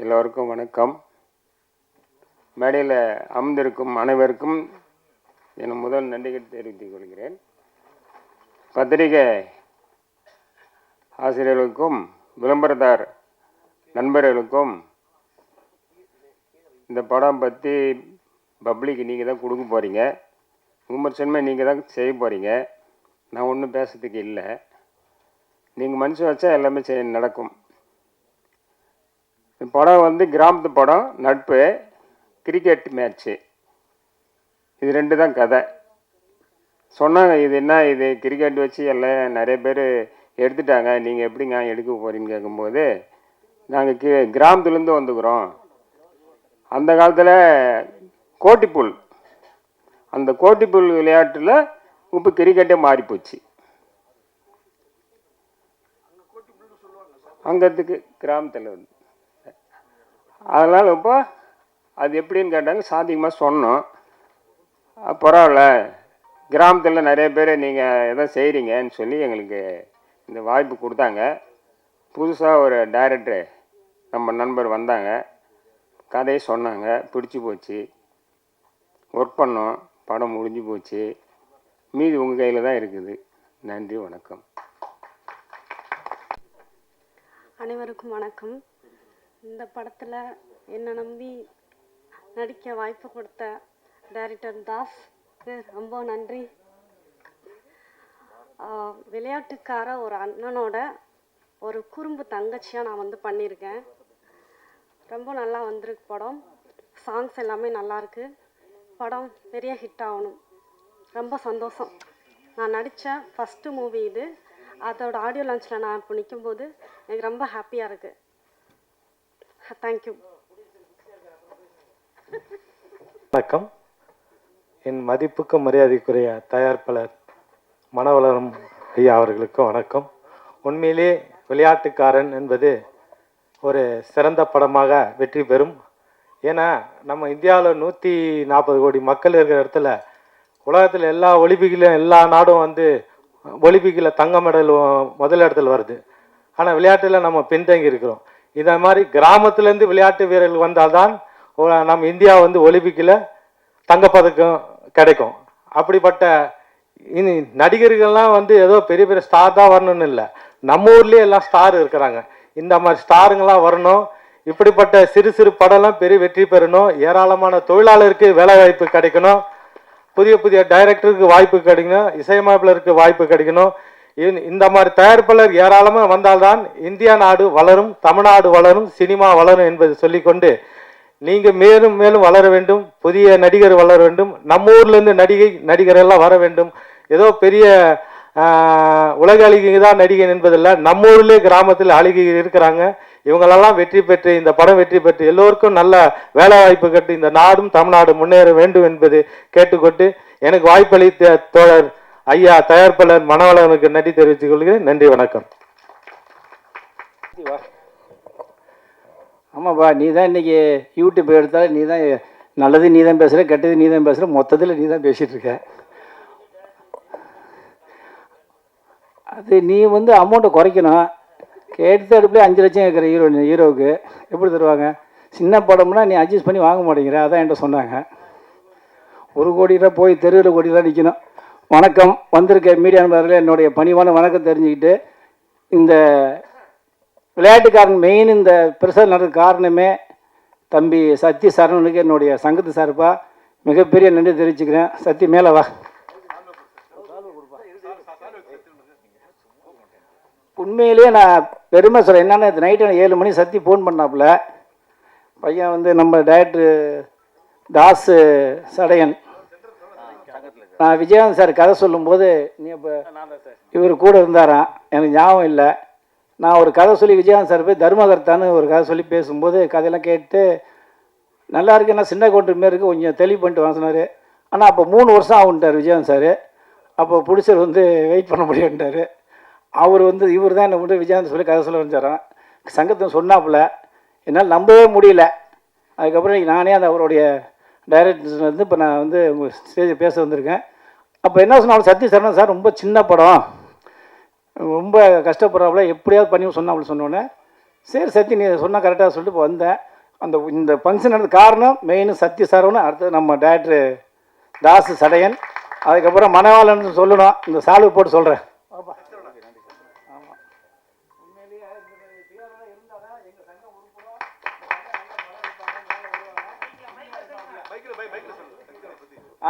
எல்லோருக்கும் வணக்கம். மேடையில் அமர்ந்திருக்கும் அனைவருக்கும் என் முதல் நன்றிகள் தெரிவித்துக் கொள்கிறேன். பத்திரிகை ஆசிரியர்களுக்கும் விளம்பரதார் நண்பர்களுக்கும் இந்த படம் பற்றி பப்ளிக் நீங்கள் தான் கொடுக்க போகிறீங்க, விமர்சனமே நீங்கள் தான் செய்ய போகிறீங்க. நான் ஒன்றும் பேசுறதுக்கு இல்லை. நீங்கள் மனசு வச்சா எல்லாமே நடக்கும். படம் வந்து கிராமத்து படம், நட்பு, கிரிக்கெட் மேட்ச்சு, இது ரெண்டு தான் கதை. சொன்னாங்க இது என்ன இது கிரிக்கெட் வச்சு எல்லாம் நிறைய பேர் எடுத்துட்டாங்க, நீங்கள் எப்படிங்க எடுக்க போகிறீங்கன்னு கேட்கும்போது, நாங்கள் கிராமத்துலேருந்து வந்துக்கிறோம். அந்த காலத்தில் கோட்டிப்புல், அந்த கோட்டிப்புல் விளையாட்டில் இப்போ கிரிக்கெட்டே மாறிப்போச்சு. அங்கத்துக்கு கிராமத்தில் வந்து அதனால் இப்போ அது எப்படின்னு கேட்டாங்க. சாதிகமாக சொன்னோம். பரவாயில்ல, கிராமத்தில் நிறைய பேர் நீங்கள் எதோ செய்கிறீங்கன்னு சொல்லி எங்களுக்கு இந்த வாய்ப்பு கொடுத்தாங்க. புதுசாக ஒரு டைரக்டர் நம்ம நண்பர் வந்தாங்க, கதையை சொன்னாங்க, பிடிச்சி போச்சு, ஒர்க் பண்ணோம், படம் முடிஞ்சு போச்சு. மீதி உங்கள் கையில் தான் இருக்குது. நன்றி, வணக்கம். அனைவருக்கும் வணக்கம். இந்த படத்தில் என்னை நம்பி நடிக்க வாய்ப்பு கொடுத்த டைரக்டர் தாஸ்க்கு ரொம்ப நன்றி. விளையாட்டுக்கார ஒரு அண்ணனோட ஒரு குறும்பு தங்கச்சியாக நான் வந்து பண்ணியிருக்கேன். ரொம்ப நல்லா வந்திருக்கு படம். சாங்ஸ் எல்லாமே நல்லாயிருக்கு. படம் பெரிய ஹிட் ஆகணும். ரொம்ப சந்தோஷம். நான் நடித்த ஃபஸ்ட்டு மூவி இது. அதோட ஆடியோ லான்ச்சில் நான் இப்போ நிற்கும்போது எனக்கு ரொம்ப ஹாப்பியாக இருக்குது. தேங்க்யூ. வணக்கம். என் மதிப்புக்கு மரியாதைக்குரிய தயாரிப்பாளர் மனவளரும் ஐயா அவர்களுக்கும் வணக்கம். உண்மையிலே விளையாட்டுக்காரன் என்பது ஒரு சிறந்த படமாக வெற்றி பெறும். ஏன்னா நம்ம இந்தியாவில் 140 கோடி மக்கள் இருக்கிற இடத்துல உலகத்தில் எல்லா ஒலிம்பிக்கிலும் எல்லா நாடும் வந்து ஒலிம்பிக்கில் தங்க மெடல் முதல் இடத்துல வருது. ஆனால் விளையாட்டில் நம்ம பின்தங்கி இருக்கிறோம். இதை மாதிரி கிராமத்துலேருந்து விளையாட்டு வீரர்கள் வந்தால்தான் நம்ம இந்தியா வந்து ஒலிம்பிக்கில் தங்கப்பதக்கம் கிடைக்கும். அப்படிப்பட்ட இனி நடிகர்கள்லாம் வந்து ஏதோ பெரிய பெரிய ஸ்டார் தான் வரணும்னு இல்லை, நம்ம ஊர்லேயே எல்லாம் ஸ்டார் இருக்கிறாங்க. இந்த மாதிரி ஸ்டாருங்களாம் வரணும். இப்படிப்பட்ட சிறு சிறு படம்லாம் பெரிய வெற்றி பெறணும். ஏராளமான தொழிலாளருக்கு வேலை வாய்ப்பு கிடைக்கணும். புதிய புதிய டைரக்டருக்கு வாய்ப்பு கிடைக்கணும். இசையமைப்பாளருக்கு வாய்ப்பு கிடைக்கணும். இந்த மாதிரி தயாரிப்பாளர் ஏராளமாக வந்தால்தான் இந்தியா நாடு வளரும், தமிழ்நாடு வளரும், சினிமா வளரும் என்பதை சொல்லிக்கொண்டு நீங்கள் மேலும் மேலும் வளர வேண்டும். புதிய நடிகர் வளர வேண்டும். நம்ம ஊர்லேருந்து நடிகர் எல்லாம் வர வேண்டும். ஏதோ பெரிய உலக அழகிங்க தான் நடிகை என்பதில்லை, நம்ம ஊர்லேயே கிராமத்தில் அழகி இருக்கிறாங்க. இவங்களெல்லாம் வெற்றி பெற்று இந்த படம் வெற்றி பெற்று எல்லோருக்கும் நல்ல வேலை வாய்ப்பு கட்டு இந்த நாடும் தமிழ்நாடு முன்னேற வேண்டும் என்பது கேட்டுக்கொண்டு எனக்கு வாய்ப்பளித்த தோழர் ஐயா தயாரிப்பாளர் மனவளனுக்கு நன்றி தெரிவித்துக் கொள்கிறேன். நன்றி, வணக்கம். ஆமாப்பா, நீ தான் இன்றைக்கி யூடியூப் எடுத்தாலும் நீ தான் நல்லது நீ தான் பேசுகிற, கெட்டது நீ தான் பேசுகிற, மொத்தத்தில் நீ தான் பேசிகிட்டு இருக்க. அது நீ வந்து அமௌண்ட்டை குறைக்கணும். கேட்டு அடுப்புலேயே 5 லட்சம் கேட்குற ஹீரோவுக்கு எப்படி தருவாங்க? சின்ன படம்னா நீ அட்ஜஸ்ட் பண்ணி வாங்க மாட்டேங்கிற. அதான் என்கிட்ட சொன்னாங்க. 1 கோடி ரூபா போய் தெருவில் கோடி தான் நிற்கணும். வணக்கம். வந்திருக்க மீடியா நண்பர்களே, என்னுடைய பணிவான வணக்கம் தெரிஞ்சுக்கிட்டு, இந்த விளையாட்டுக்காரன் மெயின் இந்த பிரசர் நடந்த காரணமே தம்பி சத்தி சரவணுக்கு என்னுடைய சங்கத்து சார்பாக மிகப்பெரிய நன்றி தெரிவிச்சுக்கிறேன். சத்தி மேலே வா. உண்மையிலேயே நான் பெருமை சொல்கிறேன். என்னென்னா நைட்டு 7 மணி சத்தி ஃபோன் பண்ணாப்புல. பையன் வந்து நம்ம டைரக்டர் தாஸ் சடையன். நான் விஜயகாந்த் சார் கதை சொல்லும்போது நீ இப்போ இவர் கூட இருந்தாராம், எனக்கு ஞாபகம் இல்லை. நான் ஒரு கதை சொல்லி விஜயகாந்த் சார் போய் தர்மகர்த்தான்னு ஒரு கதை சொல்லி பேசும்போது கதையெல்லாம் கேட்டு நல்லா இருக்கு, என்ன சின்ன கவுண்டர் மாரி இருக்குது, கொஞ்சம் தெளிவு பண்ணிட்டு வாங்க சொன்னார். ஆனால் அப்போ 3 வருஷம் ஆகுன்ட்டார் விஜயகாந்த் சார். அப்போ பிடிச்சர் வந்து வெயிட் பண்ண முடியும்ட்டார். அவர் வந்து இவர் தான் என்னை கொண்டு விஜயகாந்த் சொல்லி கதை சொல்ல வச்சாரான். சங்கத்தை சொன்னாப்புல என்னால் நம்பவே முடியல. அதுக்கப்புறம் நானே அந்த அவருடைய டைரக்டர்லேருந்து இப்போ நான் வந்து உங்கள் ஸ்டேஜில் பேச வந்திருக்கேன். அப்போ என்ன சொன்னாலும் சத்தி சரணன் சார் ரொம்ப சின்ன படம், ரொம்ப கஷ்டப்படுறாப்புல, எப்படியாவது பண்ணி சொன்னாப்புல. சொன்னோன்னே சரி சத்தி நீ சொன்னால் கரெக்டாக சொல்லிட்டு இப்போ வந்தேன். இந்த ஃபங்க்ஷன் நடந்த காரணம் மெயின் சத்ய சரவணன், அடுத்தது நம்ம டேரக்டர் தாசு சடையன், அதுக்கப்புறம் மணவாளன் சொல்லணும். இந்த சால்வு போட்டு சொல்கிறேன்.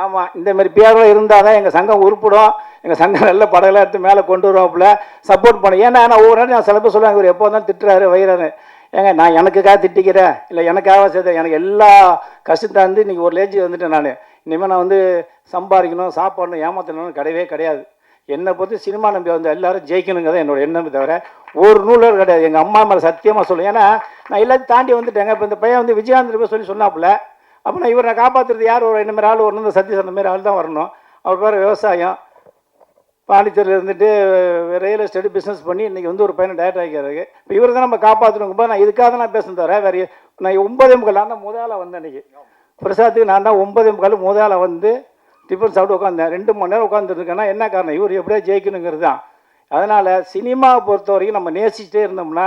ஆமாம், இந்தமாரி பிஆர்ஓ இருந்தால் தான் எங்கள் சங்கம் உருப்பிடும். எங்கள் சங்கம் நல்ல படங்களாக எடுத்து மேலே கொண்டு வருவாப்புல சப்போர்ட் பண்ண. ஏன்னா நான் ஒவ்வொரு நாள் நான் சில பேர் சொல்லுவாங்க, இவர் எப்போ தான் திட்டுறாரு வைறாரு. ஏங்க நான் எனக்குக்காக திட்டிக்கிறேன், இல்லை எனக்காக சேர்த்து எனக்கு எல்லா கஷ்டத்தை வந்து இன்றைக்கி ஒரு லேஜி வந்துட்டேன். நான் இனிமேல் நான் வந்து சம்பாதிக்கணும், சாப்பாடணும், ஏமாற்றணும்னு கிடையவே கிடையாது. என்னை பொறுத்து சினிமா நம்பி வந்து எல்லாரும் ஜெயிக்கணுங்கிறத என்னோட எண்ணமே தவிர ஒரு நூலர் கிடையாது. எங்கள் அம்மா மேலே சத்தியமாக சொல்லுவேன். ஏன்னா நான் எல்லாத்தையும் தாண்டி வந்துட்டேங்க. இப்போ இந்த பையன் வந்து விஜயானந்த் போய் சொல்லி சொன்னாப்புல, அப்போ நான் இவரை காப்பாற்றுறது யார்? ஒரு இந்த மாதிரி ஆள் வரணும், இந்த சத்யஸ் அந்த மாதிரி ஆள் தான் வரணும். அவர் பேர் விவசாயம், பாண்டிச்சேரியில் இருந்துட்டு ரியல் எஸ்டேட் பிஸ்னஸ் பண்ணி இன்றைக்கி வந்து ஒரு பையனை டேரக்டர் ஆகிக்கிறாரு. இப்போ இவர் தான் நம்ம காப்பாற்றணுங்கும்போது நான் இதுக்காக தான் நான் பேசுனேன் தவிர வேறு நான் 9:45 நான் தான் முதலாக வந்தேன். அன்றைக்கி பிரசாத்துக்கு நான் தான் 9:45 முதலாக வந்து டிஃபன் சாப்பிட்டு உட்காந்தேன். 2 மணி நேரம் உட்காந்துருக்கேன்னா என்ன காரணம்? இவர் எப்படியா ஜெயிக்கணுங்கிறது தான். அதனால் சினிமாவை பொறுத்த வரைக்கும் நம்ம நேசிச்சிட்டே இருந்தோம்னா,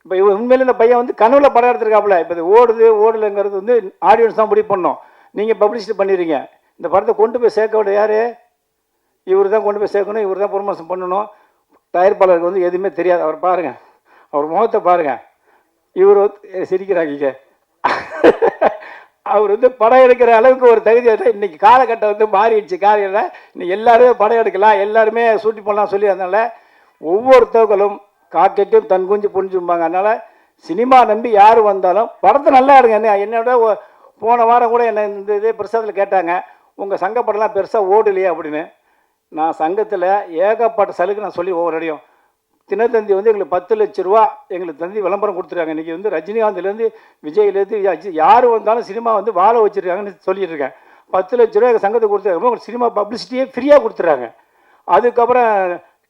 இப்போ இவர் உண்மையிலே இந்த பையன் வந்து கனவுல படம் எடுத்துருக்காப்புல. இப்போ இது ஓடலைங்கிறது வந்து ஆடியன்ஸ் தான் முடிவு பண்ணோம். நீங்கள் பப்ளிசிட்டி பண்ணிடுறீங்க. இந்த படத்தை கொண்டு போய் சேர்க்க விட யார்? இவர் தான் கொண்டு போய் சேர்க்கணும், இவர் தான் ப்ரொமோஷன் பண்ணணும். தயாரிப்பாளருக்கு வந்து எதுவுமே தெரியாது. அவர் பாருங்கள், அவர் முகத்தை பாருங்கள். இவர் சிரிக்கிறாங்க. அவர் வந்து படம் எடுக்கிற அளவுக்கு ஒரு தகுதி வந்து இன்றைக்கி காலகட்டம் வந்து மாறிடுச்சு. காலையில் இன்னைக்கு எல்லாருமே படம் எடுக்கலாம், எல்லாருமே சூட்டி போடலாம் சொல்லி, அதனால் ஒவ்வொருத்தவர்களும் காக்கைக்கும் தன் குஞ்சு புரிஞ்சும்பாங்க. அதனால் சினிமா நம்பி யார் வந்தாலும் படத்தை நல்லா எடுங்க. என்னோட போன வாரம் கூட என்னை இந்த இதே பிரசாதத்தில் கேட்டாங்க, உங்கள் சங்க படம்லாம் பெருசாக ஓடலையே அப்படின்னு. நான் சங்கத்தில் ஏகப்பட்ட சலுகை நான் சொல்லி ஒவ்வொரு அடியும் தினத்தந்தி வந்து எங்களுக்கு 10 லட்ச ரூபா எங்களுக்கு தந்தி விளம்பரம் கொடுத்துருக்காங்க. இன்றைக்கி வந்து ரஜினிகாந்த்லேருந்து விஜய்லேருந்து யார் வந்தாலும் சினிமா வந்து வாழ வச்சுருக்காங்கன்னு சொல்லிட்டு இருக்கேன். 10 லட்ச ரூபா எங்கள் சங்கத்துக்கு கொடுத்துருக்காங்க. சினிமா பப்ளிசிட்டியே ஃப்ரீயாக கொடுத்துட்றாங்க. அதுக்கப்புறம்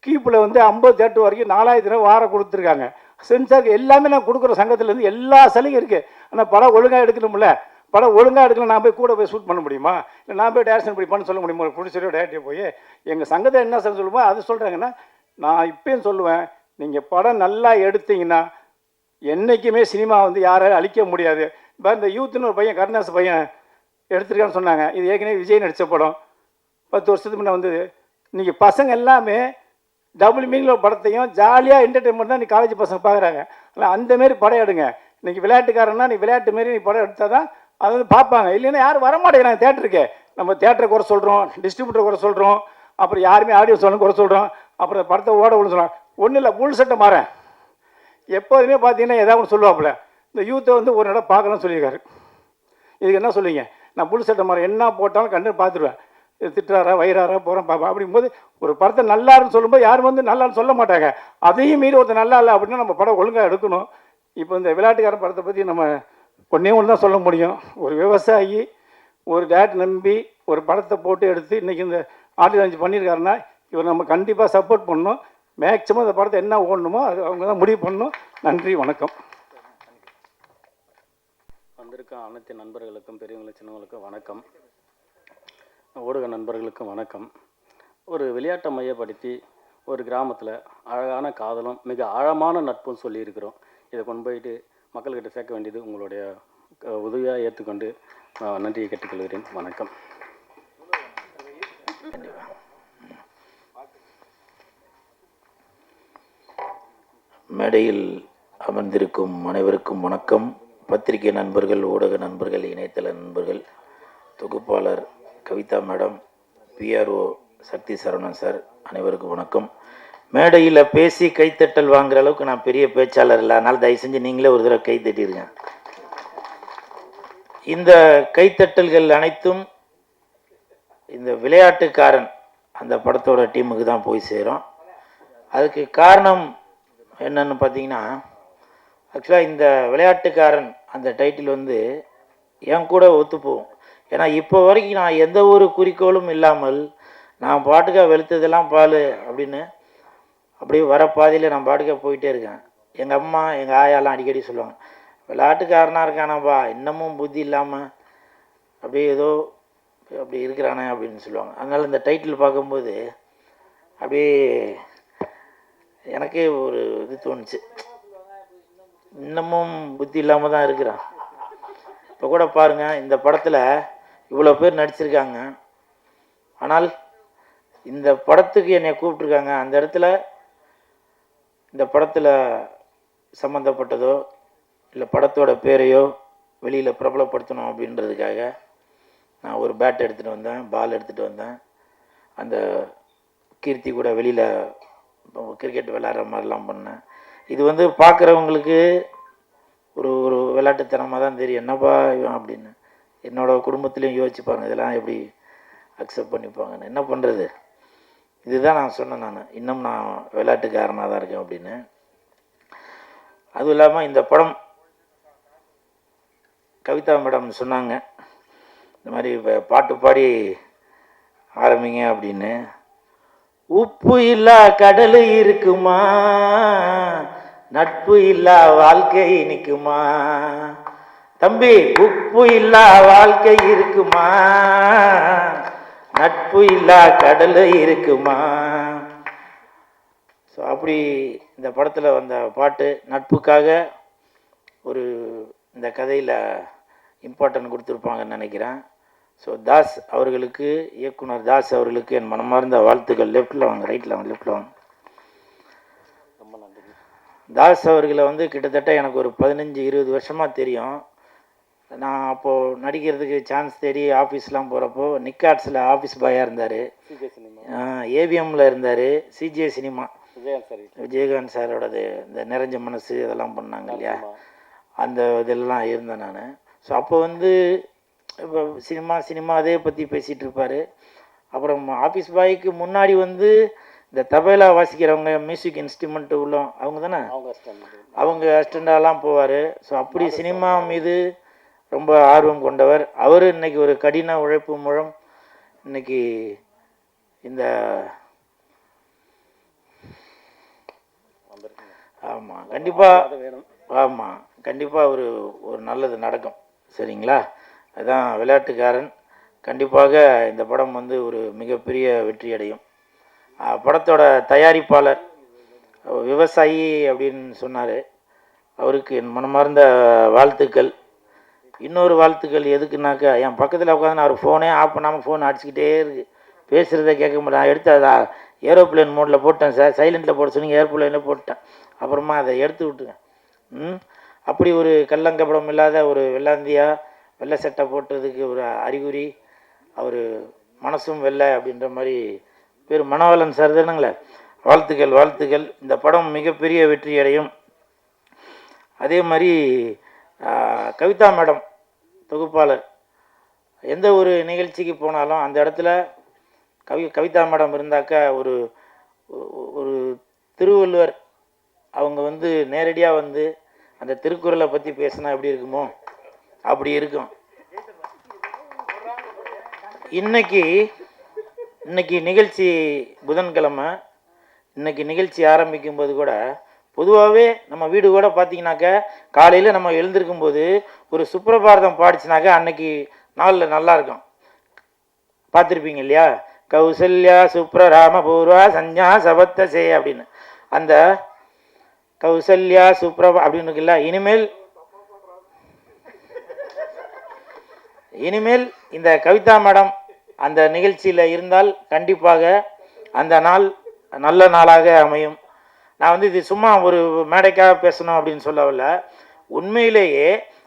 கீப்பில் வந்து 50 தேட்டர் வரைக்கும் 4000 ரூபா வாரம் கொடுத்துருக்காங்க. சென்சாருக்கு எல்லாமே நான் கொடுக்குற சங்கத்துலேருந்து எல்லா சலுகையும் இருக்குது. ஆனால் படம் ஒழுங்காக எடுக்கணும்ல. படம் ஒழுங்காக எடுக்கலாம், நான் போய் கூட போய் ஷூட் பண்ண முடியுமா? இல்லை நான் போய் டேரக்ஷன் பண்ணி பண்ண சொல்ல முடியுமா? ப்ரொடியூசரோ டேரக்டரோ போய் எங்கள் சங்கத்தை என்ன சொல்லுமோ அது சொல்கிறாங்கன்னா, நான் இப்பயும் சொல்லுவேன், நீங்கள் படம் நல்லா எடுத்தீங்கன்னா என்றைக்குமே சினிமா வந்து யாராலும் அழிக்க முடியாது. இப்போ இந்த யூத்துன்னு ஒரு பையன் கருணாஸ் பையன் எடுத்துருக்கான்னு சொன்னாங்க. இது ஏற்கனவே விஜய் நடித்த படம், 10 வருஷத்துக்கு முன்னே வந்தது. இன்றைக்கி பசங்க எல்லாமே டபுள் மீனில் படத்தையும் ஜாலியாக என்டர்டெயின்மெண்ட் தான் நீ காலேஜ் பசங்க பார்க்குறாங்க. ஆனால் அந்தமாரி படம் எடுங்க. இன்றைக்கி விளையாட்டுக்காரன்னா நீ விளையாட்டு மாரி நீ படம் எடுத்தால் தான் அதை வந்து பார்ப்பாங்க. இல்லைன்னா யாரும் வரமாட்டேங்கிறாங்க தேட்டருக்கு. நம்ம தேட்டரை குறை சொல்கிறோம், டிஸ்ட்ரிபியூட்டரை குறை சொல்கிறோம், அப்புறம் யாருமே ஆடியோ சொல்லணும் குறை சொல்கிறோம், அப்புறம் படத்தை ஓட விட சொல்கிறோம். ஒன்றும் இல்லை, முழு சட்டை மாறேன். எப்போதுமே பார்த்தீங்கன்னா ஏதாவது ஒன்று சொல்லுவாப்புல, இந்த யூத்தை வந்து ஒரு இடம் பார்க்கணும்னு சொல்லியிருக்காரு. இதுக்கு என்ன சொல்லுவீங்க? நான் முழு சட்டை மாறேன், என்ன போட்டாலும் கண்டு பார்த்துருவேன். இது திட்டுறாரா வயிறாரா போகிறேன் பார்ப்பேன். அப்படிங்கும்போது ஒரு படத்தை நல்லாருன்னு சொல்லும்போது யாரும் வந்து நல்லான்னு சொல்ல மாட்டாங்க. அதையும் மீறி ஒருத்தர் நல்லா இல்லை அப்படின்னா நம்ம படம் ஒழுங்காக எடுக்கணும். இப்போ இந்த விளையாட்டுக்காரன் படத்தை பற்றி நம்ம ஒன்றே ஒன்று தான் சொல்ல முடியும். ஒரு விவசாயி ஒரு டேரக்டர் நம்பி ஒரு படத்தை போட்டு எடுத்து இன்றைக்கி இந்த ஆர்டினன்ஸ் பண்ணியிருக்காருன்னா இவர் நம்ம கண்டிப்பாக சப்போர்ட் பண்ணணும். மேக்ஸிமம் இந்த படத்தை என்ன ஓடணுமோ அது அவங்க தான் முடிவு பண்ணணும். நன்றி, வணக்கம். வந்திருக்க அனைத்து நண்பர்களுக்கும் பெரியவங்களுக்கு சின்னவங்களுக்கும் வணக்கம். ஊடக நண்பர்களுக்கும் வணக்கம். ஒரு விளையாட்டை மையப்படுத்தி ஒரு கிராமத்தில் அழகான காதலும் மிக ஆழமான நட்பும் சொல்லியிருக்கிறோம். இதை கொண்டு போயிட்டு மக்கள்கிட்ட சேர்க்க வேண்டியது உங்களுடைய உதவியாக ஏற்றுக்கொண்டு நன்றியை கேட்டுக்கொள்கிறேன். வணக்கம். மேடையில் அமர்ந்திருக்கும் அனைவருக்கும் வணக்கம். பத்திரிகை நண்பர்கள், ஊடக நண்பர்கள், இணையதள நண்பர்கள், தொகுப்பாளர் கவிதா மேடம், பிஆர்ஓ சக்தி சரவணன் சார், அனைவருக்கும் வணக்கம். மேடையில் பேசி கைத்தட்டல் வாங்குற அளவுக்கு நான் பெரிய பேச்சாளர் இல்லை, அதனால் தயவு செஞ்சு நீங்களே ஒரு தடவை கை தட்டிடுங்க. இந்த கைத்தட்டல்கள் அனைத்தும் இந்த விளையாட்டுக்காரன் அந்த படத்தோட டீமுக்கு தான் போய் சேரும். அதுக்கு காரணம் என்னன்னு பார்த்தீங்கன்னா, ஆக்சுவலாக இந்த விளையாட்டுக்காரன் அந்த டைட்டில் வந்து என் கூட ஒத்துப்போம். ஏன்னா இப்போ வரைக்கும் நான் எந்த ஒரு குறிக்கோளும் இல்லாமல் நான் பாட்டுக்காக வெளுத்ததெல்லாம் பால் அப்படின்னு அப்படியே வர பாதையில் நான் பாட்டுக்காக போயிட்டே இருக்கேன். எங்கள் அம்மா எங்கள் ஆயாலாம் அடிக்கடி சொல்லுவாங்க, விளையாட்டுக்காரனாக இருக்கானாப்பா, இன்னமும் புத்தி இல்லாமல் அப்படியே ஏதோ அப்படி இருக்கிறானே அப்படின்னு சொல்லுவாங்க. அதனால் இந்த டைட்டில் பார்க்கும்போது அப்படியே எனக்கே ஒரு இது தோணுச்சு, இன்னமும் புத்தி இல்லாமல் தான் இருக்கிறான் இப்போ கூட பாருங்கள், இந்த படத்தில் இவ்வளோ பேர் நடிச்சிருக்காங்க. ஆனால் இந்த படத்துக்கு என்னை கூப்பிட்ருக்காங்க. அந்த இடத்துல இந்த படத்தில் சம்மந்தப்பட்டதோ இல்லை படத்தோட பேரையோ வெளியில் பிரபலப்படுத்தணும் அப்படின்றதுக்காக நான் ஒரு பேட் எடுத்துகிட்டு வந்தேன், பால் எடுத்துகிட்டு வந்தேன். அந்த கீர்த்தி கூட வெளியில் கிரிக்கெட் விளையாடுற மாதிரிலாம் பண்ணேன். இது வந்து பார்க்குறவங்களுக்கு ஒரு ஒரு விளையாட்டுத்தனமாக தான் தெரியும், என்னப்பா இவன் அப்படின்னு. என்னோடய குடும்பத்துலேயும் யோசிச்சு பாருங்கள், இதெல்லாம் எப்படி அக்செப்ட் பண்ணிப்பாங்கன்னு. என்ன பண்ணுறது, இதுதான் நான் சொன்னேன், இன்னும் நான் விளையாட்டுக்காரனாக தான் இருக்கேன் அப்படின்னு. அதுவும் இல்லாமல் இந்த படம் கவிதா மேடம் சொன்னாங்க, இந்த மாதிரி பாட்டு பாடி ஆரம்பிங்க அப்படின்னு. உப்பு இல்லா கடல் இருக்குமா, நட்பு இல்லா வாழ்க்கை நிற்குமா. தம்பி, உப்பு இல்லா வாழ்க்கை இருக்குமா, நட்பு இல்லா கடல் இருக்குமா. ஸோ அப்படி இந்த படத்தில் வந்த பாட்டு நட்புக்காக ஒரு இந்த கதையில் இம்பார்ட்டன்ட் கொடுத்துருப்பாங்கன்னு நினைக்கிறேன். ஸோ தாஸ் அவர்களுக்கு, இயக்குனர் தாஸ் அவர்களுக்கு என் மனமார்ந்த வாழ்த்துக்கள். லெஃப்டில் வாங்க, ரைட்டில் வாங்க, லெஃப்டில் வாங்க. தாஸ் அவர்களை வந்து கிட்டத்தட்ட எனக்கு ஒரு 15-20 வருஷமாக தெரியும். நான் அப்போது நடிக்கிறதுக்கு சான்ஸ் தேடி ஆஃபீஸ்லாம் போகிறப்போ நிக்காட்ஸில் ஆஃபீஸ் பாயாக இருந்தார், ஏவிஎம்மில் இருந்தார், சிஜே சினிமா விஜயகாந்த் சாரோடது இந்த நிறைஞ்ச மனசு இதெல்லாம் பண்ணாங்க இல்லையா, அந்த இதெல்லாம் இருந்தேன் நான். ஸோ அப்போ வந்து இப்போ சினிமா அதே பற்றி பேசிகிட்டு இருப்பார். அப்புறம் ஆஃபீஸ் பாய்க்கு முன்னாடி வந்து இந்த தபேலா வாசிக்கிறவங்க, மியூசிக் இன்ஸ்ட்ருமெண்ட்டு உள்ள அவங்க தானே, அவங்க அசிஸ்டண்டாலாம் போவார். ஸோ அப்படி சினிமா மீது ரொம்ப ஆர்வம் கொண்டவர் அவர். இன்றைக்கி ஒரு கடின உழைப்பு மூலம் இன்றைக்கி இந்த கண்டிப்பாக ஒரு நல்லது நடக்கும். சரிங்களா, அதுதான் விளையாட்டுக்காரன். கண்டிப்பாக இந்த படம் வந்து ஒரு மிகப்பெரிய வெற்றி அடையும். படத்தோட தயாரிப்பாளர் விவசாயி அப்படின்னு சொன்னார், அவருக்கு என் மனமார்ந்த வாழ்த்துக்கள். இன்னொரு வாழ்த்துக்கள் எதுக்குனாக்கா, என் பக்கத்தில் உட்காந்து நான் ஒரு ஃபோனே ஆஃப் பண்ணாமல் ஃபோன் அடிச்சுக்கிட்டே இருக்குது, பேசுகிறத கேட்க முடியல. நான் எடுத்து அதை ஏரோப்ளேன் மோடில் போட்டேன் சார், சைலண்ட்டில் போட சொன்னீங்க, ஏரோப்ளேனில் போட்டேன். அப்புறமா அதை எடுத்து விட்டுங்க. அப்படி ஒரு கள்ளங்கபடம் இல்லாத ஒரு வெள்ளாந்தியா வெள்ளை சட்டை போட்டதுக்கு ஒரு அறிகுறி, அவர் மனசும் வெள்ளை அப்படின்ற மாதிரி பேர் மனோவலன் சார் தானுங்களே. வாழ்த்துக்கள். இந்த படம் மிகப்பெரிய வெற்றி அடையும். அதே மாதிரி கவிதா மேடம் தொகுப்பாளர், எந்த ஒரு நிகழ்ச்சிக்கு போனாலும் அந்த இடத்துல கவிதா மேடம் இருந்தாக்கா ஒரு ஒரு திருவள்ளுவர் அவங்க வந்து நேரடியாக வந்து அந்த திருக்குறளை பற்றி பேசினா எப்படி இருக்குமோ அப்படி இருக்கும். இன்னைக்கு நிகழ்ச்சி புதன்கிழமை, இன்னைக்கு நிகழ்ச்சி ஆரம்பிக்கும்போது கூட பொதுவாகவே நம்ம வீடு கூட பார்த்தீங்கன்னாக்கா காலையில் நம்ம எழுந்திருக்கும்போது ஒரு சுப்ரபாரதம் பாடிச்சுனாக்கா அன்னைக்கு நாளில் நல்லாயிருக்கும். பார்த்துருப்பீங்க இல்லையா, கௌசல்யா சுப்ரராம பூர்வா சஞ்சா சபத்தசே அப்படின்னு. அந்த கௌசல்யா சுப்ரபா அப்படின்னு இருக்குல்ல, இனிமேல் இந்த கவிதா மேடம் அந்த நிகழ்ச்சியில் இருந்தால் கண்டிப்பாக அந்த நாள் நல்ல நாளாக அமையும். நான் வந்து இது சும்மா ஒரு மேடைக்காக பேசணும் அப்படின்னு சொல்லவில்லை, உண்மையிலேயே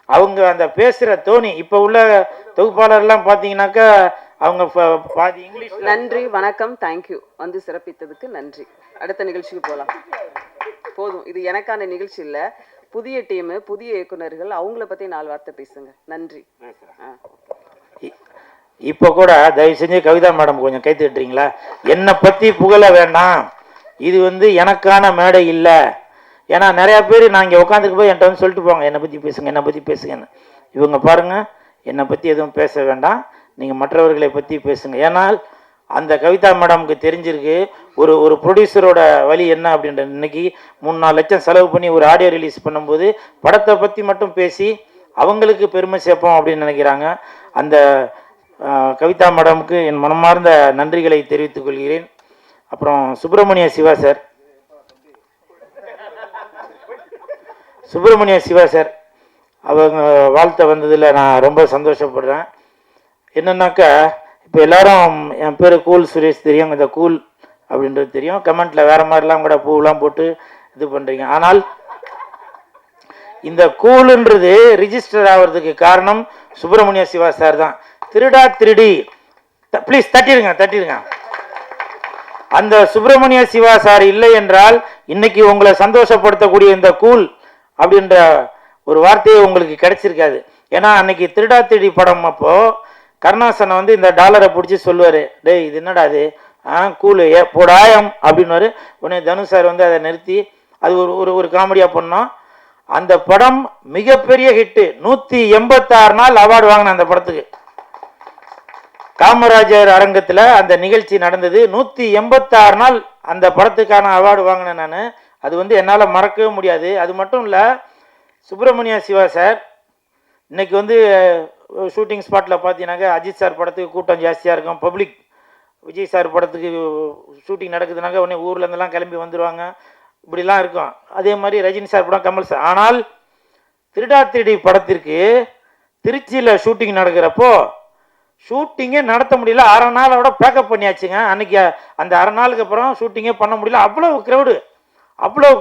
அவங்க அந்த பேசுகிற தோனி, இப்போ உள்ள தொகுப்பாளர்லாம் பார்த்தீங்கன்னாக்கா அவங்க பாதி இங்கிலீஷ். நன்றி, வணக்கம், தேங்க்யூ. வந்து சிறப்பித்ததுக்கு நன்றி. அடுத்த நிகழ்ச்சிக்கு போகலாம். போதும், இது எனக்கான நிகழ்ச்சி இல்லை. புதிய டீமு, புதிய இயக்குனர்கள், அவங்கள பற்றி 4 வார்த்தை பேசுங்க. நன்றி. இப்போ கூட தயவு செஞ்சு கவிதா மேடம் கொஞ்சம் கை தட்டுறீங்களா? என்னை பற்றி புகழ வேண்டாம், இது வந்து எனக்கான மேடை இல்லை. ஏன்னா நிறையா பேர் நான் இங்கே உட்காந்துக்கு போய் என்கிட்ட வந்து சொல்லிட்டு போவாங்க, என்னை பற்றி பேசுங்கன்னு. இவங்க பாருங்கள், என்னை பற்றி எதுவும் பேச வேண்டாம், நீங்கள் மற்றவர்களை பற்றி பேசுங்க. ஏன்னால் அந்த கவிதா மேடமுக்கு தெரிஞ்சிருக்கு ஒரு ப்ரொடியூசரோட வழி என்ன அப்படின்றது. இன்னைக்கு 3-4 லட்சம் செலவு பண்ணி ஒரு ஆடியோ ரிலீஸ் பண்ணும்போது படத்தை பற்றி மட்டும் பேசி அவங்களுக்கு பெருமை சேர்ப்போம் அப்படின்னு நினைக்கிறாங்க. அந்த கவிதா மேடமுக்கு என் மனமார்ந்த நன்றிகளை தெரிவித்துக் கொள்கிறேன். அப்புறம் சுப்பிரமணிய சிவா சார் அவங்க வாழ்த்த வந்ததில் நான் ரொம்ப சந்தோஷப்படுறேன். என்னன்னாக்கா இப்போ எல்லாரும் என் பேர் கூல் சுரேஷ் தெரியும், இந்த கூல் அப்படின்றது தெரியும். கமெண்ட்டில் வேறு மாதிரிலாம் கூட பூவெலாம் போட்டு இது பண்ணுறீங்க. ஆனால் இந்த கூலுன்றது ரிஜிஸ்டர் ஆகிறதுக்கு காரணம் சுப்பிரமணிய சிவா சார் தான். திருடா திருடி, ப்ளீஸ் தட்டிடுங்க. அந்த சுப்பிரமணிய சிவா சார் இல்லை என்றால் இன்னைக்கு உங்களை சந்தோஷப்படுத்தக்கூடிய இந்த கூல் அப்படின்ற ஒரு வார்த்தையே உங்களுக்கு கிடைச்சிருக்காது. ஏன்னா அன்னைக்கு திருடா திருடி படம் அப்போ கருணாசனை வந்து இந்த டாலரை பிடிச்சி சொல்லுவார், டேய் இது என்னடா அது, கூலு போடாயம் அப்படின்னுவார். உடனே தனுஷ் சார் வந்து அதை நிறுத்தி அது ஒரு ஒரு காமெடியாக பண்ணோம். அந்த படம் மிகப்பெரிய ஹிட்டு. 186 நாள் அவார்டு வாங்கின அந்த படத்துக்கு. காமராஜர் அரங்கத்தில் அந்த நிகழ்ச்சி நடந்தது. 186 நாள் அந்த படத்துக்கான அவார்டு வாங்கினேன் நான். அது வந்து என்னால் மறக்கவே முடியாது. அது மட்டும் இல்லை, சுப்பிரமணிய சிவா சார் இன்னைக்கு வந்து ஷூட்டிங் ஸ்பாட்டில் பார்த்தீங்கன்னாக்கா அஜித் சார் படத்துக்கு கூட்டம் ஜாஸ்தியாக இருக்கும். பப்ளிக் விஜய் சார் படத்துக்கு ஷூட்டிங் நடக்குதுனாக்கா உடனே ஊர்லேருந்துலாம் கிளம்பி வந்துடுவாங்க. இப்படிலாம் இருக்கும். அதே மாதிரி ரஜினி சார் படம், கமல் சார். ஆனால் திருடா திருடி படத்திற்கு திருச்சியில் ஷூட்டிங் நடக்கிறப்போ ஷூட்டிங்கே நடத்த முடியல. 1/2 நாளோட பேக்கப் பண்ணியாச்சுங்க. அன்னைக்கு அந்த 1/2 நாளுக்கு அப்புறம் ஷூட்டிங்கே பண்ண முடியல. அவ்வளோ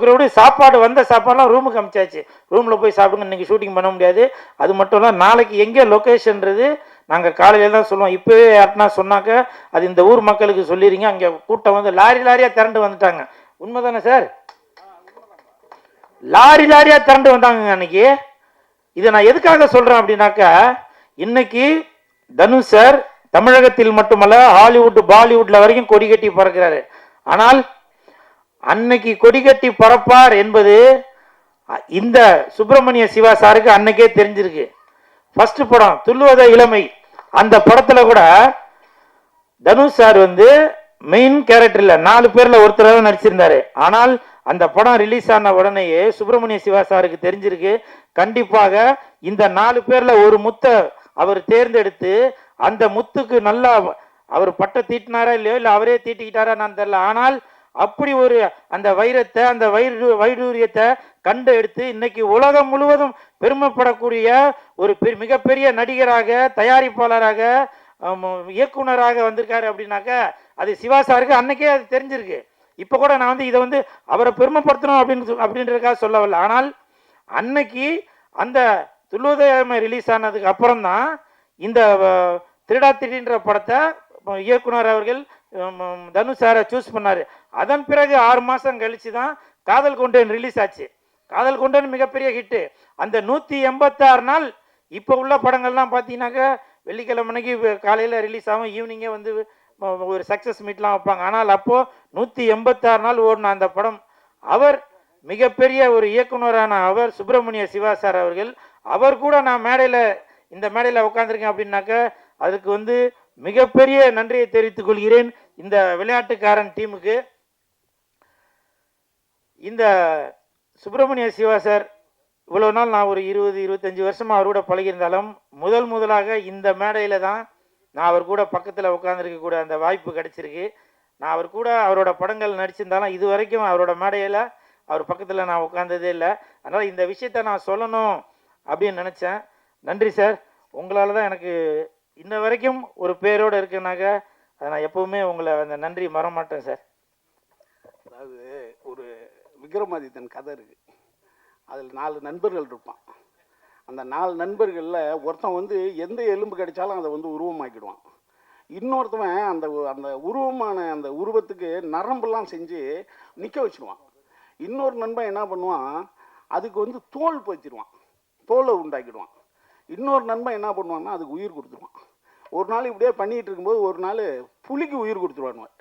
க்ரௌடு. சாப்பாடு வந்த சாப்பாடுலாம் ரூமுக்கு அமிச்சாச்சு. ரூமில் போய் சாப்பிடுங்க, இன்றைக்கி ஷூட்டிங் பண்ண முடியாது. அது மட்டும் இல்லை, நாளைக்கு எங்கே லொக்கேஷன்றது நாங்கள் காலையில் தான் சொல்லுவோம். இப்போவே யார்ட்னா சொன்னாக்க அது இந்த ஊர் மக்களுக்கு சொல்லிடுங்க. அங்கே கூட்டம் வந்து லாரியாக திரண்டு வந்துட்டாங்க. உண்மை தானே சார்? லாரியாக திரண்டு வந்தாங்க அன்னைக்கு. இதை நான் எதுக்காக சொல்கிறேன் அப்படின்னாக்கா, இன்னைக்கு தனுஷ் சார் தமிழகத்தில் மட்டுமல்ல ஹாலிவுட் பாலிவுட்ல வரைக்கும் கொடி கட்டி பறக்கிறாரு. ஆனால் அன்னைக்கு கொடி கட்டி பறப்பார் என்பது இந்த சுப்பிரமணிய சிவா சாருக்கு அன்னைக்கே தெரிஞ்சிருக்கு. ஃபர்ஸ்ட் படம் துள்ளுவத இளமை, அந்த படத்துல கூட தனுஷ் சார் வந்து மெயின் கேரக்டர்ல 4 பேர்ல ஒருத்தராக நடிச்சிருந்தாரு. ஆனால் அந்த படம் ரிலீஸ் ஆன உடனேயே சுப்பிரமணிய சிவா சாருக்கு தெரிஞ்சிருக்கு, கண்டிப்பாக இந்த 4 பேர்ல ஒரு முத்தை அவர் தேர்ந்தெடுத்து அந்த முத்துக்கு நல்லா அவர் பட்டை தீட்டினாரா இல்லையோ, இல்லை அவரே தீட்டிக்கிட்டாரா நான் தெரியல. ஆனால் அப்படி ஒரு அந்த வைரத்தை, அந்த வைடூரியத்தை கண்டு எடுத்து இன்னைக்கு உலகம் முழுவதும் பெருமைப்படக்கூடிய ஒரு மிகப்பெரிய நடிகராக, தயாரிப்பாளராக, இயக்குனராக வந்திருக்காரு அப்படின்னாக்க அது சிவா சாருக்கு அன்னைக்கே அது தெரிஞ்சிருக்கு. இப்போ கூட நான் வந்து இதை வந்து அவரை பெருமைப்படுத்தணும் அப்படின்றதுக்காக சொல்ல வரல. ஆனால் அன்னைக்கு அந்த துள்ளுவதமை ரிலீஸ் ஆனதுக்கு அப்புறம் தான் இந்த திருடா திருடின்ற படத்தை இயக்குனர் அவர்கள் தனுஷ் சாரை சூஸ் பண்ணார். அதன் பிறகு 6 மாதம் கழிச்சு தான் காதல் கொண்டேன் ரிலீஸ் ஆச்சு. காதல் கொண்டேன் மிகப்பெரிய ஹிட்டு. அந்த 186 நாள் இப்போ உள்ள படங்கள்லாம் பார்த்தீங்கன்னாக்கா வெள்ளிக்கிழமைக்கு காலையில் ரிலீஸ் ஆகும், ஈவினிங்கே வந்து ஒரு சக்ஸஸ் மீட்லாம் வைப்பாங்க. ஆனால் அப்போது 186 நாள் ஓடின அந்த படம். அவர் மிகப்பெரிய ஒரு இயக்குனரான அவர் சுப்பிரமணிய சிவா சார் அவர்கள், அவர் கூட நான் இந்த மேடையில் உட்காந்துருக்கேன் அப்படின்னாக்க அதுக்கு வந்து மிகப்பெரிய நன்றியை தெரிவித்துக் கொள்கிறேன் இந்த விளையாட்டுக்காரன் டீமுக்கு. இந்த சுப்பிரமணிய சிவா சார் இவ்வளோ நாள் நான் ஒரு 20-25 வருஷமாக அவரோட பழகியிருந்தாலும் முதலாக இந்த மேடையில் தான் நான் அவர் கூட பக்கத்தில் உட்காந்துருக்க கூட அந்த வாய்ப்பு கிடைச்சிருக்கு. நான் அவர் கூட அவரோட படங்கள் நடிச்சிருந்தாலும் இது வரைக்கும் அவரோட மேடையில் அவர் பக்கத்தில் நான் உட்காந்ததே இல்லை. அதனால் இந்த விஷயத்தை நான் சொல்லணும் அப்படின்னு நினச்சேன். நன்றி சார், உங்களால் தான் எனக்கு இன்ன வரைக்கும் ஒரு பேரோடு இருக்குனாக்க அதை நான் எப்போவுமே உங்களை அந்த நன்றி மறமாட்டேன் சார். அதாவது ஒரு விக்ரமாதித்தன் கதை இருக்குது. அதில் 4 நண்பர்கள் இருப்பான். அந்த 4 நண்பர்களில் ஒருத்தன் வந்து எந்த எலும்பு கிடைச்சாலும் அதை வந்து உருவமாக்கிடுவான். இன்னொருத்தவன் அந்த அந்த உருவமான அந்த உருவத்துக்கு நரம்பெல்லாம் செஞ்சு நிற்க வச்சுடுவான். இன்னொரு நண்பன் என்ன பண்ணுவான், அதுக்கு வந்து தோல் போய்ச்சிடுவான், தோலை உண்டாக்கிடுவான். இன்னொரு நண்பன் என்ன பண்ணுவான்னா அதுக்கு உயிர் கொடுத்துருவான். ஒரு நாள் இப்படியே பண்ணிகிட்டு இருக்கும்போது ஒரு நாள் புலிக்கு உயிர் கொடுத்துருவானுவன்.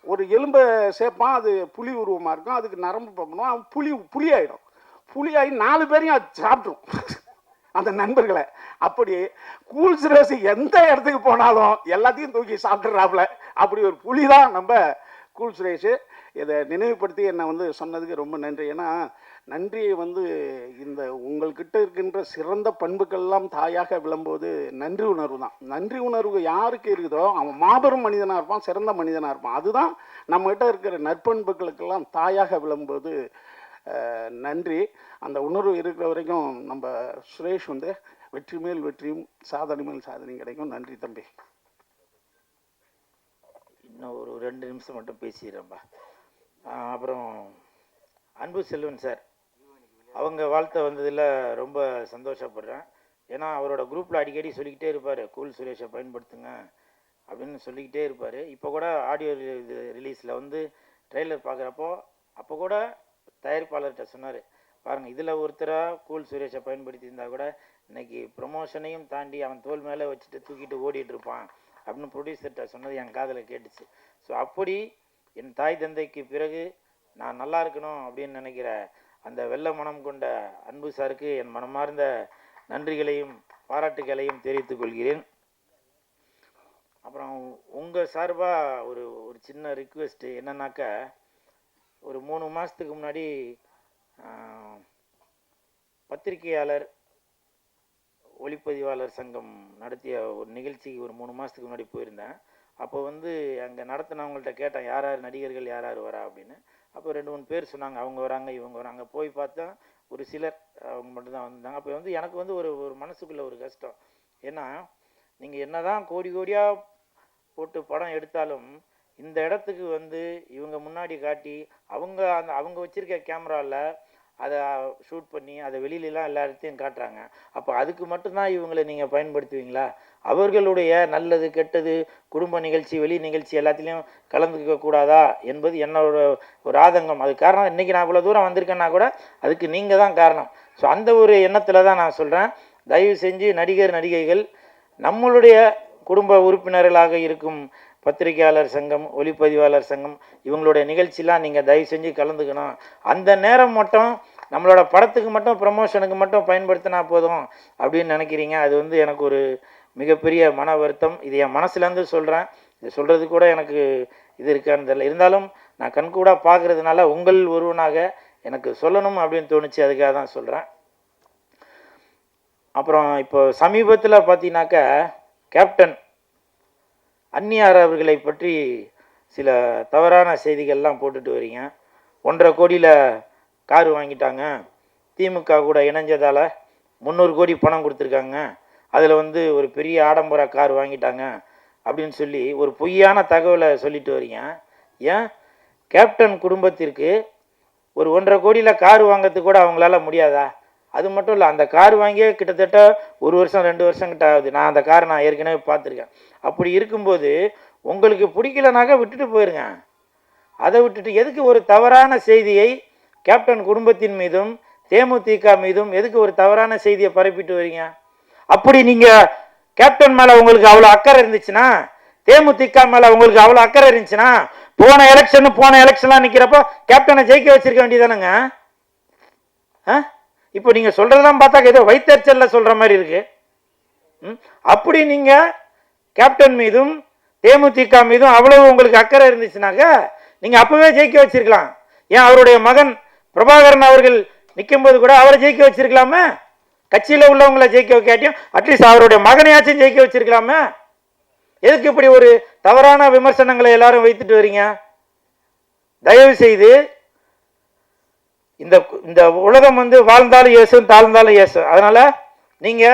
ஒரு எலும்பை சேர்ப்பான், அது புலி உருவமாக இருக்கும், அதுக்கு நரம்பு பண்ணுவான், அவன் புலி ஆகிடும். புலியாகி 4 பேரையும் அது சாப்பிட்ரும் அந்த நண்பர்களை. அப்படி கூல் சுரேஷ் எந்த இடத்துக்கு போனாலும் எல்லாத்தையும் தூக்கி சாப்பிட்றாப்புல. அப்படி ஒரு புலி தான் நம்ம கூல் சுரேஷ். இதை நினைவுபடுத்தி என்னை வந்து சொன்னதுக்கு ரொம்ப நன்றி. ஏன்னா நன்றியை வந்து இந்த உங்கள்கிட்ட இருக்கின்ற சிறந்த பண்புக்கள்லாம் தாயாக விளம்போது நன்றி உணர்வு தான். நன்றி உணர்வு யாருக்கு இருக்குதோ அவன் மாபெரும் மனிதனாக இருப்பான், சிறந்த மனிதனாக இருப்பான். அதுதான் நம்மகிட்ட இருக்கிற நற்பண்புகளுக்கெல்லாம் தாயாக விளம்போது நன்றி. அந்த உணர்வு இருக்கிற வரைக்கும் நம்ம சுரேஷ் வந்து வெற்றி மேல் வெற்றியும் சாதனை மேல் சாதனையும் கிடைக்கும். நன்றி தம்பி. இன்னும் ஒரு 2 நிமிஷம் மட்டும் பேசிடுறேன்பா. அப்புறம் அன்பு செல்வன் சார் அவங்க வாழ்த்த வந்ததில் ரொம்ப சந்தோஷப்படுறேன். ஏன்னா அவரோட குரூப்பில் அடிக்கடி சொல்லிக்கிட்டே இருப்பார், கூல் சுரேஷை பயன்படுத்துங்க அப்படின்னு சொல்லிக்கிட்டே இருப்பார். இப்போ கூட ஆடியோ ரிலீஸில் வந்து ட்ரெய்லர் பார்க்குறப்போ அப்போ கூட தயாரிப்பாளர்கிட்ட சொன்னார், பாருங்கள் இதில் ஒருத்தராக கூல் சுரேஷை பயன்படுத்தி இருந்தால் கூட இன்றைக்கி ப்ரொமோஷனையும் தாண்டி அவன் தோல் மேலே வச்சுட்டு தூக்கிட்டு ஓடிட்டு இருப்பான் அப்படின்னு ப்ரொடியூசர்கிட்ட சொன்னது என் காதில் கேட்டுச்சு. ஸோ அப்படி என் தாய் தந்தைக்கு பிறகு நான் நல்லா இருக்கணும் அப்படின்னு நினைக்கிற அந்த வெள்ள மனம் கொண்ட அன்பு சாருக்கு என் மனமார்ந்த நன்றிகளையும் பாராட்டுகளையும் தெரிவித்துக் கொள்கிறேன். அப்புறம் உங்கள் சார்பாக ஒரு சின்ன ரிக்வெஸ்ட்டு என்னன்னாக்கா, ஒரு 3 மாதத்துக்கு முன்னாடி பத்திரிகையாளர் ஒளிப்பதிவாளர் சங்கம் நடத்திய ஒரு நிகழ்ச்சிக்கு ஒரு 3 மாதத்துக்கு முன்னாடி போயிருந்தேன். அப்போ வந்து அங்கே நடத்தினவங்கள்ட்ட கேட்டேன், யார் யார் நடிகர்கள் யார் யார் வரா அப்படின்னு. அப்போ 2-3 பேர் சொன்னாங்க, அவங்க வராங்க இவங்க வராங்க. போய் பார்த்தா ஒரு சிலர் அவங்க மட்டும்தான் வந்தாங்க. அப்போ வந்து எனக்கு வந்து ஒரு மனசுக்குள்ளே ஒரு கஷ்டம். ஏன்னா நீங்கள் என்ன தான் கோடி கோடியாக போட்டு படம் எடுத்தாலும் இந்த இடத்துக்கு வந்து இவங்க முன்னாடி காட்டி அவங்க வச்சுருக்க கேமராவில் அதை ஷூட் பண்ணி அதை வெளியிலலாம் எல்லா இடத்தையும் காட்டுறாங்க. அப்போ அதுக்கு மட்டும்தான் இவங்களை நீங்கள் பயன்படுத்துவீங்களா? அவர்களுடைய நல்லது கெட்டது குடும்ப நிகழ்ச்சி வெளி நிகழ்ச்சி எல்லாத்துலேயும் கலந்துக்க கூடாதா என்பது என்னோட ஒரு ஆதங்கம். அது காரணம் இன்றைக்கி நான் இவ்வளோ தூரம் வந்திருக்கேன்னா கூட அதுக்கு நீங்கள் தான் காரணம். ஸோ அந்த ஒரு எண்ணத்தில் தான் நான் சொல்கிறேன், தயவு செஞ்சு நடிகர் நடிகைகள் நம்மளுடைய குடும்ப உறுப்பினர்களாக இருக்கும் பத்திரிகையாளர் சங்கம் ஒளிப்பதிவாளர் சங்கம் இவங்களுடைய நிகழ்ச்சிலாம் நீங்கள் தயவு செஞ்சு கலந்துக்கணும். அந்த நேரம் மட்டும் நம்மளோட படத்துக்கு மட்டும் ப்ரமோஷனுக்கு மட்டும் பயன்படுத்தினா போதும் அப்படின்னு நினைக்கிறீங்க. அது வந்து எனக்கு ஒரு மிகப்பெரிய மன வருத்தம். இது என் மனசுலேருந்து சொல்கிறேன். இது சொல்கிறது கூட எனக்கு இது இருக்கான்னு தெரியல. இருந்தாலும் நான் கண்கூடாக பார்க்குறதுனால உங்கள் ஒருவனாக எனக்கு சொல்லணும் அப்படின்னு தோணுச்சு, அதுக்காக தான் சொல்கிறேன். அப்புறம் இப்போ சமீபத்தில் பார்த்தீங்கன்னாக்கா கேப்டன் அந்நியார் அவர்களை பற்றி சில தவறான செய்திகள்லாம் போட்டுட்டு வரீங்க. 1.5 கோடியில் கார் வாங்கிட்டாங்க, திமுக கூட இணைஞ்சதால் 300 கோடி பணம் கொடுத்துருக்காங்க, அதில் வந்து ஒரு பெரிய ஆடம்பர கார் வாங்கிட்டாங்க அப்படின்னு சொல்லி ஒரு பொய்யான தகவலை சொல்லிட்டு வரீங்க. ஏன் கேப்டன் குடும்பத்திற்கு ஒரு 1.5 கோடியில் கார் வாங்கிறதுக்கு கூட அவங்களால முடியாதா? அது மட்டும் இல்லை, அந்த கார் வாங்கியே கிட்டத்தட்ட 1 வருஷம் 2 வருஷம் கிட்ட ஆகுது. நான் அந்த காரை நான் ஏற்கனவே பார்த்துருக்கேன். அப்படி இருக்கும்போது உங்களுக்கு பிடிக்கலனாக்க விட்டுட்டு போயிருங்க. அதை விட்டுட்டு எதுக்கு ஒரு தவறான செய்தியை கேப்டன் குடும்பத்தின் மீதும் தேமுதிக மீதும் எதுக்கு ஒரு தவறான செய்தியை பரப்பிட்டு வரீங்க? அப்படி நீங்கள் கேப்டன் மேலே உங்களுக்கு அவ்வளோ அக்கறை இருந்துச்சுன்னா, தேமுதிக மேலே உங்களுக்கு அவ்வளோ அக்கறை இருந்துச்சுன்னா, போன எலெக்ஷன்லாம் நிற்கிறப்போ கேப்டனை ஜெயிக்க வச்சிருக்க வேண்டியதானுங்க. இப்போ நீங்கள் சொல்கிறதெல்லாம் பார்த்தா ஏதோ வைத்தறிச்சலில் சொல்கிற மாதிரி இருக்கு. அப்படி நீங்கள் கேப்டன் மீதும் தேமுதிக மீதும் அவ்வளவு உங்களுக்கு அக்கறை இருந்துச்சுனாக்கா நீங்கள் அப்போவே ஜெயிக்க வச்சிருக்கலாம். ஏன் அவருடைய மகன் பிரபாகரன் அவர்கள் நிற்கும்போது கூட அவரை ஜெயிக்க வச்சிருக்கலாமே? கட்சியில் உள்ளவங்களை ஜெயிக்க வைக்காட்டியும் அட்லீஸ்ட் அவருடைய மகனையாச்சும் ஜெயிக்க வச்சிருக்கலாமே? எதுக்கு இப்படி ஒரு தவறான விமர்சனங்களை எல்லாரும் வைத்துட்டு வரீங்க? தயவு செய்து இந்த உலகம் வந்து வாழ்ந்தாலும் ஏசும் தாழ்ந்தாலும் ஏசும். அதனால நீங்க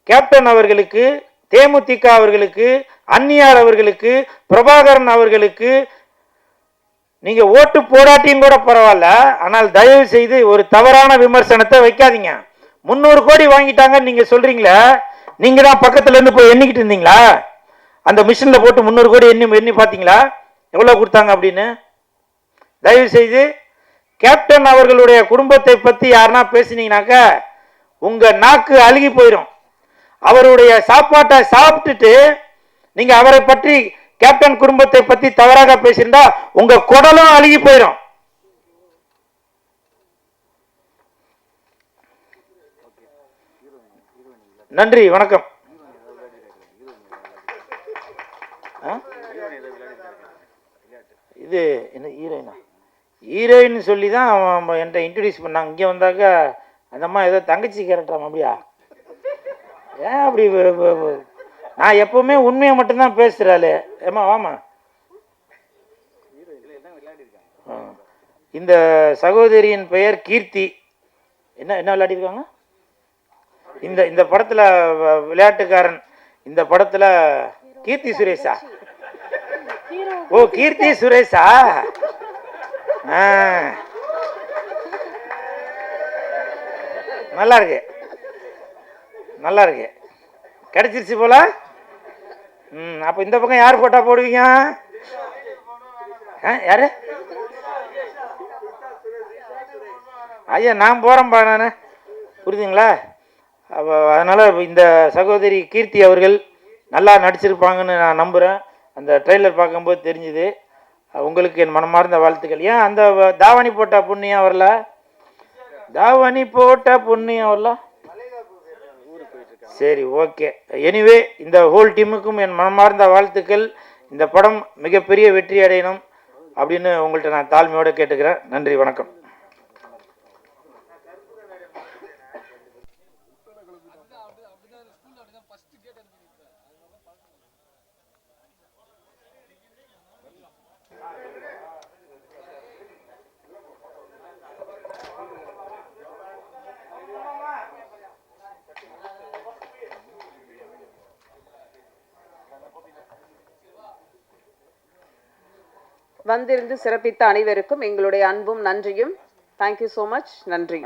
கேப்டன் அவர்களுக்கு, தேமுதிக அவர்களுக்கு, அந்நியார் அவர்களுக்கு, பிரபாகரன் அவர்களுக்கு நீங்க ஓட்டு போடாட்டியும் கூட பரவாயில்ல, ஆனால் தயவு செய்து ஒரு தவறான விமர்சனத்தை வைக்காதீங்க. 300 கோடி வாங்கிட்டாங்கன்னு நீங்க சொல்றீங்களா? நீங்க தான் பக்கத்துல இருந்து போய் எண்ணிக்கிட்டு இருந்தீங்களா? அந்த மிஷின்ல போட்டு 300 கோடி எண்ணி பார்த்தீங்களா எவ்வளவு கொடுத்தாங்க அப்படின்னு? தயவு செய்து கேப்டன் அவர்களுடைய குடும்பத்தை பத்தி யாருன்னா பேசினீங்கன்னாக்க உங்க நாக்கு அழுகி போயிடும். அவருடைய சாப்பாட்டை சாப்பிட்டுட்டு நீங்க அவரை பற்றி கேப்டன் குடும்பத்தை பத்தி தவறாக பேசியிருந்தா உங்க குடலும் அழுகி போயிடும். நன்றி, வணக்கம். இது என்ன ஹீரோயினா? ஹீரோயின் சொல்லி தான் அவன் என்கிட்ட இன்ட்ரடியூஸ் பண்ணாங்க. இங்கே வந்தாக்க அந்த அம்மா ஏதோ தங்கச்சி கேரக்டராம். அப்படியா? ஏன் அப்படி? நான் எப்பவுமே உண்மையை மட்டும்தான் பேசுகிறாள். ஏமா வாமா. இந்த சகோதரியின் பெயர் கீர்த்தி. என்ன விளையாடிருக்காங்க? இந்த படத்தில் விளையாட்டுக்காரன், இந்த படத்தில் கீர்த்தி சுரேஷா? ஓ, கீர்த்தி சுரேஷா? நல்லா இருக்கு, நல்லா இருக்கு, கிடைச்சிருச்சு போல. அப்போ இந்த பக்கம் யார் போட்டா போடுவீங்க? யாரு? ஐயா நான் போகிறேன்ப்பா, நான் புரியுதுங்களா? அப்போ அதனால் இந்த சகோதரி கீர்த்தி அவர்கள் நல்லா நடிச்சிருப்பாங்கன்னு நான் நம்புகிறேன். அந்த ட்ரெய்லர் பார்க்கும்போது தெரிஞ்சுது. உங்களுக்கு என் மனமார்ந்த வாழ்த்துக்கள். ஏன் அந்த தாவணி போட்ட புண்ணியம் வரல? தாவணி போட்ட புண்ணியம் வரல? சரி, ஓகே. எனிவே இந்த ஹோல் டீமுக்கும் என் மனமார்ந்த வாழ்த்துக்கள். இந்த படம் மிகப்பெரிய வெற்றி அடையணும் அப்படின்னு உங்கள்கிட்ட நான் தாழ்மையோடு கேட்டுக்கிறேன். நன்றி, வணக்கம். வந்திருந்து சிறப்பித்த அனைவருக்கும் எங்களுடைய அன்பும் நன்றியும். Thank you so much. நன்றி.